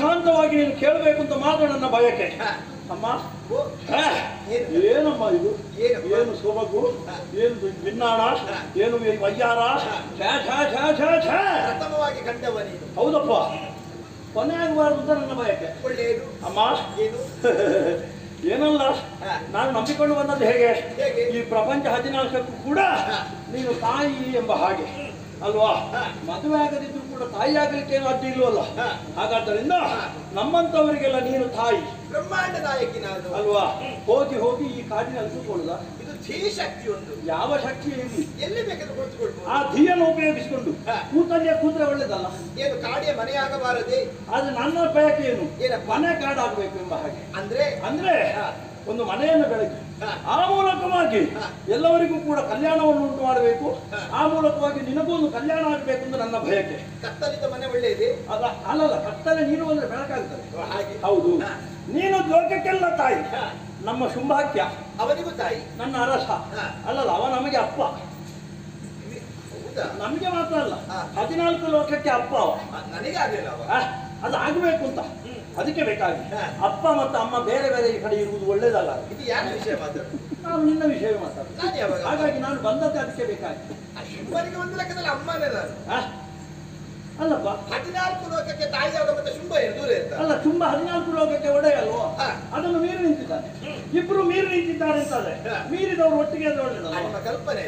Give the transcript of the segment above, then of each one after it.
ಪ್ರಶಾಂತವಾಗಿ ನೀನು ಕೇಳಬೇಕು ಅಂತ ಮಾತ್ರ ನನ್ನ ಬಯಕೆ. ಅಮ್ಮ ಏನಮ್ಮ ಇದು? ಏನು ಸೊಬಗು, ಏನು ಭಿನ್ನಾಣ, ಏನು ವಯ್ಯಾರ. ಹೌದಪ್ಪ, ಕೊನೆ ಆಗಬಾರ್ದು ಅಂತ ನನ್ನ ಬಯಕೆ. ಅಮ್ಮ ಏನಲ್ಲ, ನಾನು ನಂಬಿಕೊಂಡು ಬಂದದ್ದು ಹೇಗೆ, ಈ ಪ್ರಪಂಚ 14ಕ್ಕೂ ಕೂಡ ನೀನು ತಾಯಿ ಎಂಬ ಹಾಗೆ ಅಲ್ವಾ. ಮದುವೆ ಆಗದಿದ್ರು ಕೂಡ ತಾಯಿ ಆಗಲಿಕ್ಕೆ ಏನು ಅಡ್ಡಿ ಇಲ್ವಲ್ಲ. ಹಾಗಾದ್ದರಿಂದ ನಮ್ಮಂತವರಿಗೆಲ್ಲ ನೀನು ತಾಯಿ, ಬ್ರಹ್ಮಾಂಡ ನಾಯಕಿ ನಾನು ಅಲ್ವಾ. ಹೋಗಿ ಹೋಗಿ ಈ ಕಾಡಿನಲ್ಲಿ ಕೂತ್ಕೊಳ್ಳುದ, ಇದು ಧೀ ಶಕ್ತಿ. ಒಂದು ಯಾವ ಶಕ್ತಿ ಎಲ್ಲಿ ಬೇಕಾದ್ರೂ ಕೂತ್ಕೊಳ್ಬಹುದು. ಆ ಧೀಯನ್ನು ಉಪಯೋಗಿಸಿಕೊಂಡು ಕೂತ್ರೆ ಒಳ್ಳೇದಲ್ಲ. ಏನು ಕಾಡಿಯ ಮನೆಯಾಗಬಾರದೆ. ಆದ್ರೆ ನನ್ನ ಬಯಕೆ ಏನು, ಮನೆ ಕಾಡಾಗಬೇಕು ಎಂಬ ಹಾಗೆ. ಅಂದ್ರೆ ಒಂದು ಮನೆಯನ್ನು ಬೆಳಗಿ ಆ ಮೂಲಕವಾಗಿ ಎಲ್ಲವರಿಗೂ ಕೂಡ ಕಲ್ಯಾಣವನ್ನು ಉಂಟು ಮಾಡಬೇಕು. ಆ ಮೂಲಕವಾಗಿ ನಿನಗೂ ಒಂದು ಕಲ್ಯಾಣ ಆಗಬೇಕು ಅಂತ ನನ್ನ ಬಯಕೆ. ಕತ್ತಲಿತ ಮನೆ ಒಳ್ಳೆಯದೇ ಅಲ್ಲಲ್ಲ, ಕತ್ತಲೆ ನೀರು ಅಂದ್ರೆ ಬೆಳಕಾಗ್ತದೆ. ಹೌದು, ನೀನು ಲೋಕಕ್ಕೆಲ್ಲ ತಾಯಿ. ನಮ್ಮ ಶುಂಭಾಕ್ಯ ಅವನಿಗೂ ತಾಯಿ, ನನ್ನ ಅರಸ ಅಲ್ಲಲ್ಲ, ಅವ ನಮಗೆ ಅಪ್ಪ. ನಮಗೆ ಮಾತ್ರ ಅಲ್ಲ, 14 ಲೋಕಕ್ಕೆ ಅಪ್ಪ ಅವ. ನನಗೆ ಆಗಲಿಲ್ಲ ಅದು ಆಗಬೇಕು ಅಂತ. ಅದಕ್ಕೆ ಬೇಕಾಗಿ ಅಪ್ಪ ಮತ್ತು ಅಮ್ಮ ಬೇರೆ ಬೇರೆ ಈ ಕಡೆ ಇರುವುದು ಒಳ್ಳೇದಲ್ಲ. ಇದು ಯಾರ ವಿಷಯ ಮಾತಾಡ, ನಾನು ನಿನ್ನ ವಿಷಯ ಮಾತಾಡ. ಹಾಗಾಗಿ ನಾನು ಬಂದದ್ದು ಅದಕ್ಕೆ ಬೇಕಾಗಿ. ಶುಂಭನಿಗೆ ಒಂದು ಲೆಕ್ಕದಲ್ಲಿ ಅಮ್ಮನೇ ನಾನು ಅಲ್ಲಪ್ಪ. 14 ಲೋಕಕ್ಕೆ ತಾಯಿಯಾದ ಮತ್ತೆ ಶುಂಭ ದೂರ ಇರ್ತಾರೆ. ಅಲ್ಲ, ಶುಂಭ 14 ಲೋಕಕ್ಕೆ ಒಡೆಯ ಅಲ್ವೋ, ಅದನ್ನು ಮೀರಿ ನಿಂತಿದ್ದಾನೆ. ಇಬ್ರು ಮೀರಿ ನಿಂತಿದ್ದಾರೆ ಅಂತಾರೆ. ಮೀರಿದವರು ಒಟ್ಟಿಗೆ ಅಂದ್ರೆ ಒಳ್ಳೆದಲ್ಲ. ನಿಮ್ಮ ಕಲ್ಪನೆ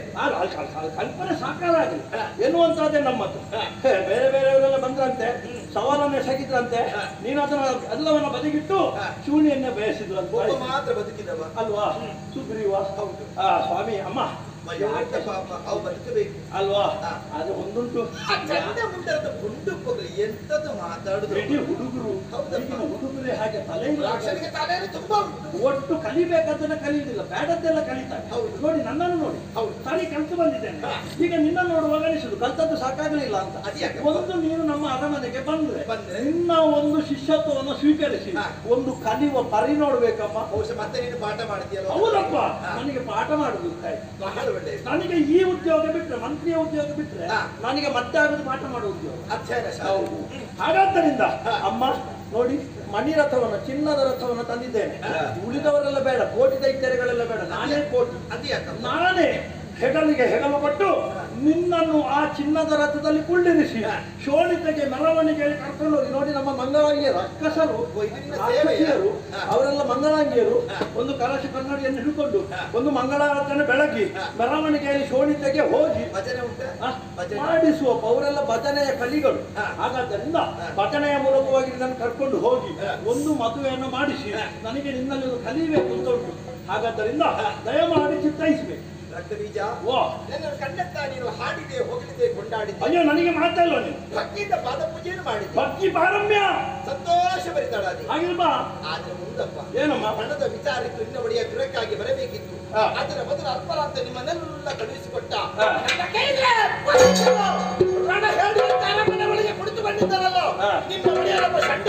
ಕಲ್ಪನೆ ಸಾಕಾರ ಆಗಲಿ ಎನ್ನುವಂತಹದ್ದೇ ನಮ್ಮದು. ಬೇರೆ ಬೇರೆಯವರೆಲ್ಲ ಬಂದ್ರಂತೆ, ಸವಾಲನ್ನೇ ಸಗಿದ್ರಂತೆ, ನೀನು ಅದನ್ನ ಎಲ್ಲವನ್ನ ಬದಿಗಿಟ್ಟು ಶೂನ್ಯನ್ನೇ ಬಯಸಿದ್ರು ಅಂತ ಮಾತ್ರ ಬದುಕಿದವ ಅಲ್ವಾ. ಸುಗ್ರೀವ ಸ್ವಾಮಿ ಅಮ್ಮ ಬದುಕಬೇಕು ಅಲ್ವಾ. ಅದು ಒಂದುಂಟು ಎಂತದ್ದು ಮಾತಾಡುದು. ಹುಡುಗರು ಹುಡುಗರೇ ಹಾಗೆ ತಲೆ ತುಂಬಾ ಒಟ್ಟು ಕಲಿಬೇಕಾದನ್ನ ಕಲಿಯುವುದಿಲ್ಲ, ಬೇಡದ್ದೆಲ್ಲ ಕಲಿತಾರೆ. ನೋಡಿ ನನ್ನನ್ನು ನೋಡಿ, ತಲೆ ಕಲಿತು ಬಂದಿದ್ದೇನೆ. ಈಗ ನಿನ್ನ ನೋಡುವಾಗ ಅನಿಸುದು ಕಲ್ತದ್ದು ಸಾಕಾಗಲಿಲ್ಲ ಅಂತ. ಒಂದು ನೀನು ನಮ್ಮ ಅರಮನೆಗೆ ಬಂದ್ರೆ ನಿನ್ನ ಒಂದು ಶಿಷ್ಯತ್ವವನ್ನು ಸ್ವೀಕರಿಸಿ ಒಂದು ಕಲಿಯುವ ಪರಿ ನೋಡ್ಬೇಕಮ್ಮ. ಮತ್ತೆ ನೀನು ಪಾಠ ಮಾಡ್ತೀಯಲ್ಲ. ಹೌದಪ್ಪ, ನನಗೆ ಪಾಠ ಮಾಡುದು ನನಗೆ ಈ ಉದ್ಯೋಗ ಬಿಟ್ರೆ, ಮಂತ್ರಿಯ ಉದ್ಯೋಗ ಬಿಟ್ರೆ ನನಗೆ ಮತ್ತೆ ಆಗುದು ಪಾಠ ಮಾಡುವ ಉದ್ಯೋಗ. ಹಾಗಾದ್ದರಿಂದ ಅಮ್ಮ ನೋಡಿ, ಮಣಿರಥವನ್ನು, ಚಿನ್ನದ ರಥವನ್ನು ತಂದಿದ್ದೇನೆ. ಉಳಿದವರೆಲ್ಲ ಬೇಡ, ಕೋಟಿ ದೈತ್ಯರೆಗಳೆಲ್ಲ ಬೇಡ, ನಾನೇ ಕೋಟಿ. ನಾನೇ ಹೆಗಲಿಗೆ ಹೆಗಲು ಕೊಟ್ಟು ನಿನ್ನನ್ನು ಆ ಚಿನ್ನದ ರಥದಲ್ಲಿ ಕುಳ್ಳಿರಿಸಿ ಶೋಣಿತೆಗೆ ಮೆರವಣಿಗೆಯಲ್ಲಿ ಕರ್ಕೊಂಡು ಹೋಗಿ. ನೋಡಿ, ನಮ್ಮ ಮಂಗಳಾಂಗಿಯರು, ಅಕ್ಕಸರು, ರಾಕ್ಷಸಿಯರು, ಅವರೆಲ್ಲ ಮಂಗಳಾಂಗಿಯರು ಒಂದು ಕಲಶ ಕನ್ನಡಿಯನ್ನು ಹಿಡ್ಕೊಂಡು ಒಂದು ಮಂಗಳಾರತಿಯನ್ನು ಬೆಳಗಿ ಮೆರವಣಿಗೆಯಲ್ಲಿ ಶೋಣಿತೆಗೆ ಹೋಗಿ ಮಾಡಿಸುವ ಅವರೆಲ್ಲ ಭಜನೆಯ ಕಲಿಗಳು. ಹಾಗಾದ್ದರಿಂದ ಭಜನೆಯ ಮೂಲಕವಾಗಿ ನಿನ್ನನ್ನು ಕರ್ಕೊಂಡು ಹೋಗಿ ಒಂದು ಮದುವೆಯನ್ನು ಮಾಡಿಸಿ ನನಗೆ ನಿನ್ನಲ್ಲಿ ಒಂದು ಕಲಿಬೇಕು ಅಂತ ಉಂಟು. ಹಾಗಾದ್ದರಿಂದ ದಯಮಾಡಿ ಚಿತ್ತೈಸಬೇಕು. ರಕ್ತಬೀಜ, ಕಣ್ಣೆತ್ತ ನೀನು ಹಾಡಿದೆ, ಹೋಗಲಿದೆ, ಕೊಂಡಾಡಿದೆ. ಅಯ್ಯೋ, ನನಗೆ ಮಾತಲ್ಲ. ನೀನು ಭಕ್ತಿಯಿಂದ ಪಾದ ಪೂಜೆಯನ್ನು ಮಾಡಿದೆ. ಭಕ್ತಿ ಪಾರಮ್ಯ ಸಂತೋಷ ಬರಿತಾಳಾದಿ. ಆಗಿಲ್ವಾ? ಆದ್ರೆ ಮುಂದಪ್ಪ ಏನಮ್ಮ ಹಣದ ವಿಚಾರಕ್ಕೆ ಇನ್ನ ಒಡೆಯ ವಿರಕ್ಕಾಗಿ ಬರಬೇಕಿತ್ತು. ಅದರ ಮೊದಲು ಅಲ್ಪರ ಅಂತ ನಿಮ್ಮನ್ನೆಲ್ಲ ಕಳುಹಿಸಿಕೊಟ್ಟ ರಣ ಹೇಳಿ ಅರಮನೆ ಒಳಗೆ ಕುಳಿತು ಬಂದಿದ್ದಾರಲ್ಲ ನಿಮ್ಮ ಒಡೆಯರೊಬ್ಬ ಶಂಡ.